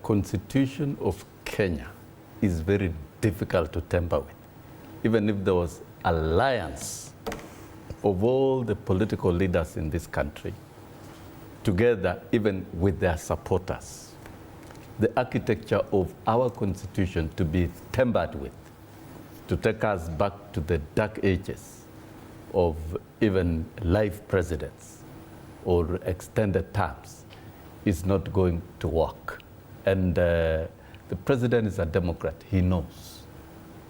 Constitution of Kenya is very difficult to tamper with. Even if there was alliance of all the political leaders in this country, together even with their supporters, the architecture of our Constitution to be tampered with, to take us back to the dark ages of even life presidents or extended terms is not going to work. And the president is a Democrat. He knows.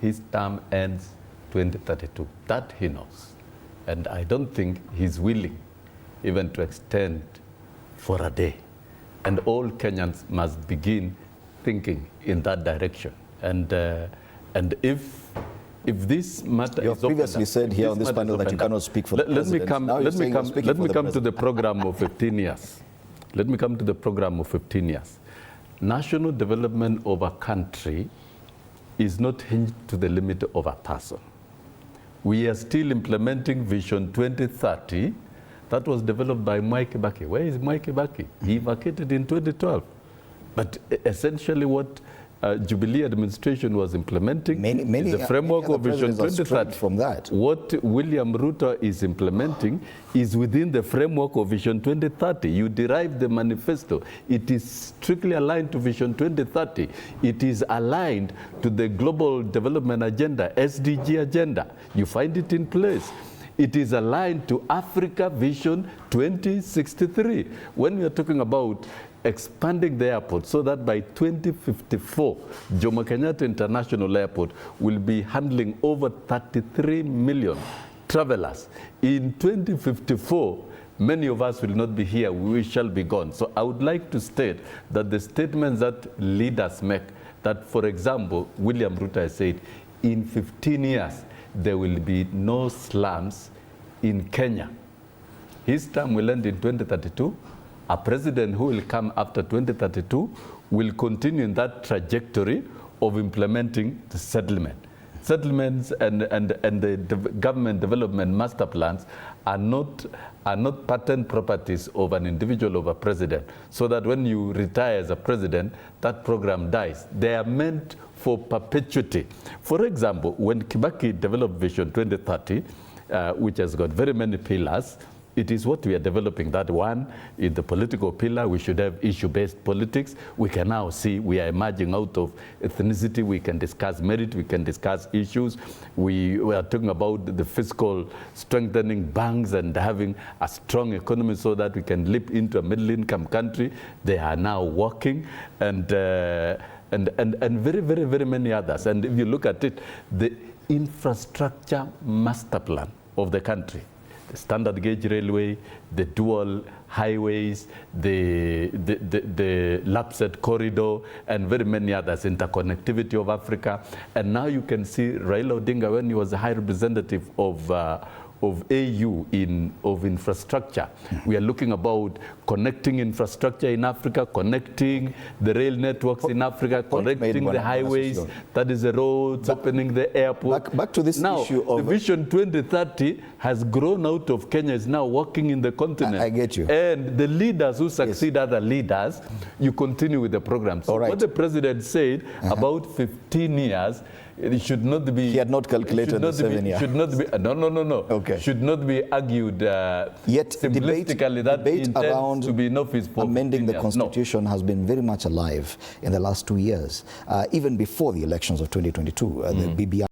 His term ends 2032. That he knows. And I don't think he's willing even to extend for a day. And all Kenyans must begin thinking in that direction. And if this matter you have previously said here on this panel that you cannot speak for the president. Let me come to the program of 15 years. Let me come to the program of 15 years. National development of a country is not hinged to the limit of a person. We are still implementing Vision 2030 that was developed by Mwai Kibaki. Where is Mwai Kibaki? He vacated in 2012. But essentially what Jubilee administration was implementing is the framework of Vision 2030. From that. What William Ruto is implementing is within the framework of Vision 2030. You derive the manifesto. It is strictly aligned to Vision 2030. It is aligned to the Global Development Agenda, SDG agenda. You find it in place. It is aligned to Africa Vision 2063. When we are talking about expanding the airport so that by 2054, Jomo Kenyatta International Airport will be handling over 33 million travelers. In 2054, many of us will not be here, we shall be gone. So I would like to state that the statements that leaders make, that for example, William Ruto has said, in 15 years, there will be no slums in Kenya. His term will end in 2032. A president who will come after 2032 will continue in that trajectory of implementing the settlement. Settlements and the government development master plans are not patent properties of an individual, of a president, so that when you retire as a president, that program dies. They are meant for perpetuity. For example, when Kibaki developed Vision 2030, which has got very many pillars, it is what we are developing. That one, in the political pillar, we should have issue-based politics. We can now see we are emerging out of ethnicity. We can discuss merit. We can discuss issues. We are talking about the fiscal strengthening banks and having a strong economy so that we can leap into a middle-income country. They are now working, and very, very, very many others. And if you look at it, the infrastructure master plan of the country, the standard gauge railway, the dual highways, the Lapset corridor, and very many others, interconnectivity of Africa. And now you can see Raila Odinga, when he was a high representative of AU of infrastructure. We are looking about connecting infrastructure in Africa, connecting the rail networks in Africa, connecting the highways, that is the roads, opening the airport. Back to this now, issue of... the Vision 2030 has grown out of Kenya, is now working in the continent. I get you. And the leaders who succeed other leaders, you continue with the program. So what the president said about 15 years, it should not be... He had not calculated the 7 years. Should not be... No. Okay. Should not be argued yet simplistically that debate around to be in office for amending the Constitution has been very much alive in the last 2 years. Even before the elections of 2022, the BBI